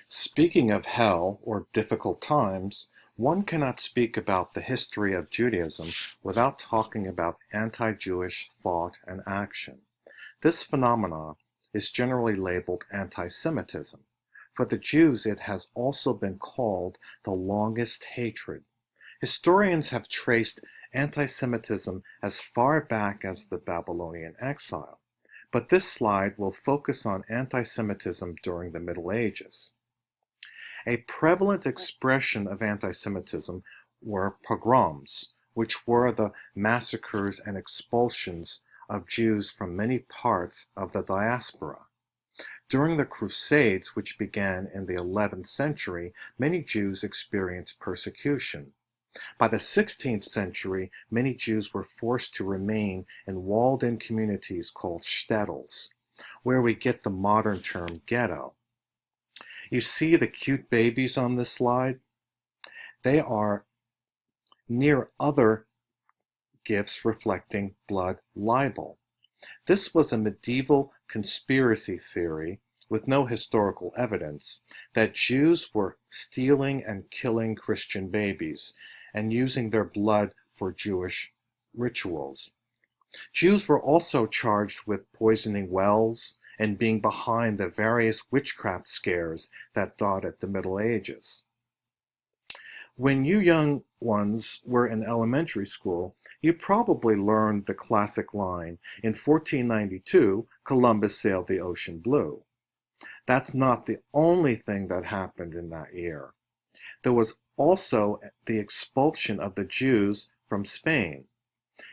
Speaking of hell or difficult times, one cannot speak about the history of Judaism without talking about anti-Jewish thought and action. This phenomenon is generally labeled anti-Semitism. For the Jews, it has also been called the longest hatred. Historians have traced anti-Semitism as far back as the Babylonian exile, but this slide will focus on anti-Semitism during the Middle Ages. A prevalent expression of anti-Semitism were pogroms, which were the massacres and expulsions of Jews from many parts of the diaspora. During the Crusades, which began in the 11th century, many Jews experienced persecution. By the 16th century, many Jews were forced to remain in walled-in communities called shtetls, where we get the modern term ghetto. You see the cute babies on this slide? They are near other gifts reflecting blood libel. This was a medieval conspiracy theory with no historical evidence that Jews were stealing and killing Christian babies and using their blood for Jewish rituals. Jews were also charged with poisoning wells and being behind the various witchcraft scares that dotted the Middle Ages. When you young ones were in elementary school, you probably learned the classic line, "In 1492, Columbus sailed the ocean blue." That's not the only thing that happened in that year. There was also the expulsion of the Jews from Spain.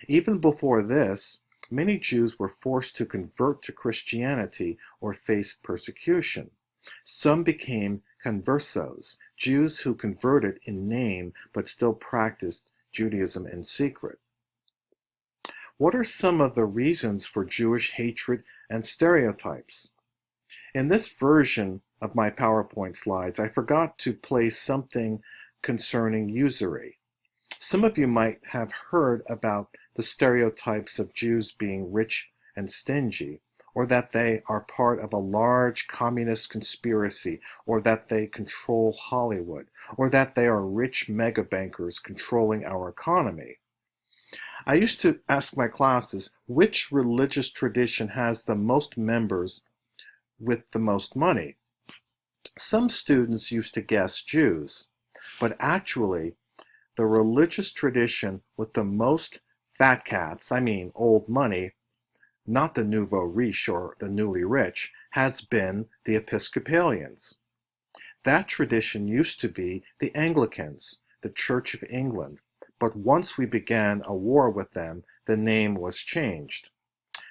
Even before this, many Jews were forced to convert to Christianity or faced persecution. Some became conversos, Jews who converted in name but still practiced Judaism in secret. What are some of the reasons for Jewish hatred and stereotypes? In this version of my PowerPoint slides, I forgot to place something concerning usury. Some of you might have heard about the stereotypes of Jews being rich and stingy, or that they are part of a large communist conspiracy, or that they control Hollywood, or that they are rich megabankers controlling our economy. I used to ask my classes, which religious tradition has the most members with the most money? Some students used to guess Jews, but actually, the religious tradition with the most fat cats, I mean old money, not the nouveau riche or the newly rich, has been the Episcopalians. That tradition used to be the Anglicans, the Church of England, but once we began a war with them, the name was changed.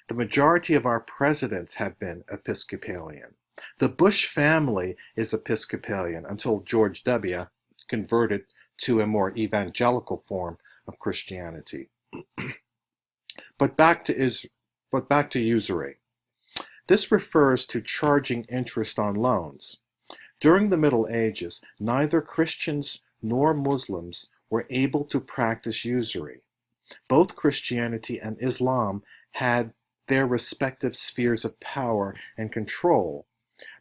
The majority of our presidents have been Episcopalian. The Bush family is Episcopalian until George W. converted to a more evangelical form of Christianity. But back to usury. This refers to charging interest on loans. During the Middle Ages, neither Christians nor Muslims were able to practice usury. Both Christianity and Islam had their respective spheres of power and control,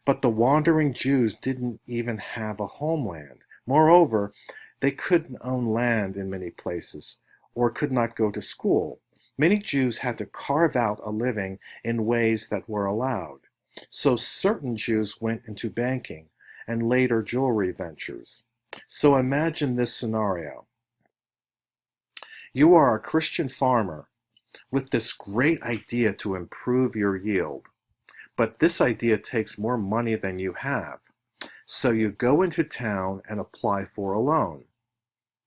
but the wandering Jews didn't even have a homeland. Moreover, they couldn't own land in many places, or could not go to school. Many Jews had to carve out a living in ways that were allowed. So certain Jews went into banking and later jewelry ventures. So imagine this scenario. You are a Christian farmer with this great idea to improve your yield, but this idea takes more money than you have. So you go into town and apply for a loan.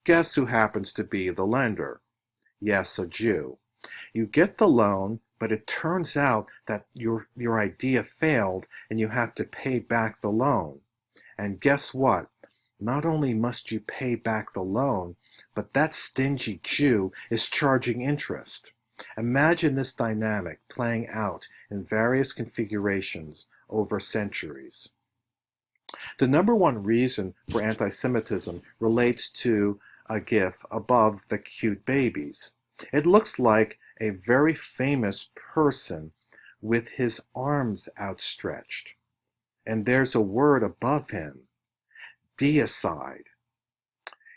Guess who happens to be the lender? Yes, a Jew. You get the loan, but it turns out that your idea failed and you have to pay back the loan. And guess what? Not only must you pay back the loan, but that stingy Jew is charging interest. Imagine this dynamic playing out in various configurations over centuries. The number one reason for anti-Semitism relates to a GIF above the cute babies. It looks like a very famous person with his arms outstretched. And there's a word above him. Deicide.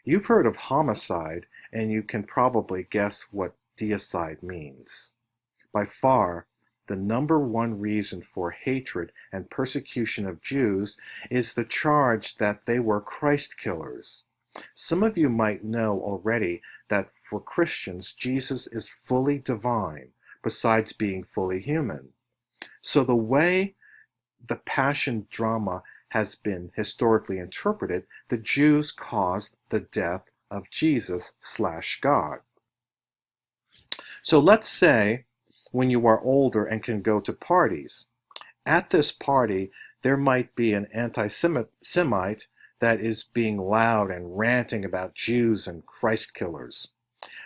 You've heard of homicide, and you can probably guess what deicide means. By far, the number one reason for hatred and persecution of Jews is the charge that they were Christ killers. Some of you might know already that for Christians, Jesus is fully divine, besides being fully human. So the way the Passion drama has been historically interpreted, the Jews caused the death of Jesus/God. So let's say when you are older and can go to parties, at this party there might be an anti-Semite that is being loud and ranting about Jews and Christ killers.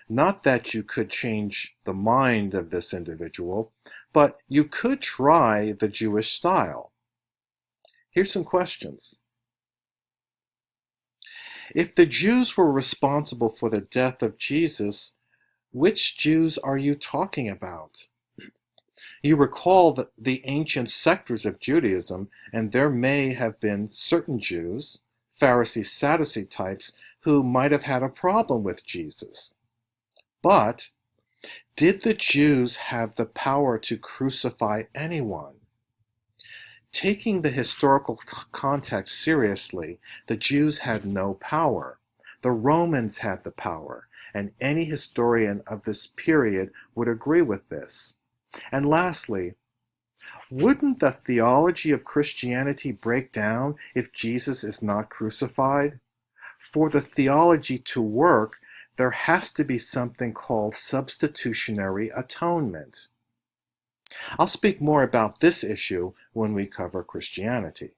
Not that you could change the mind of this individual, but you could try the Jewish style. Here's some questions. If the Jews were responsible for the death of Jesus, which Jews are you talking about? You recall the ancient sectors of Judaism, and there may have been certain Jews, Pharisee, Sadducee types, who might have had a problem with Jesus. But did the Jews have the power to crucify anyone? Taking the historical context seriously, the Jews had no power. The Romans had the power, and any historian of this period would agree with this. And lastly, wouldn't the theology of Christianity break down if Jesus is not crucified? For the theology to work, there has to be something called substitutionary atonement. I'll speak more about this issue when we cover Christianity.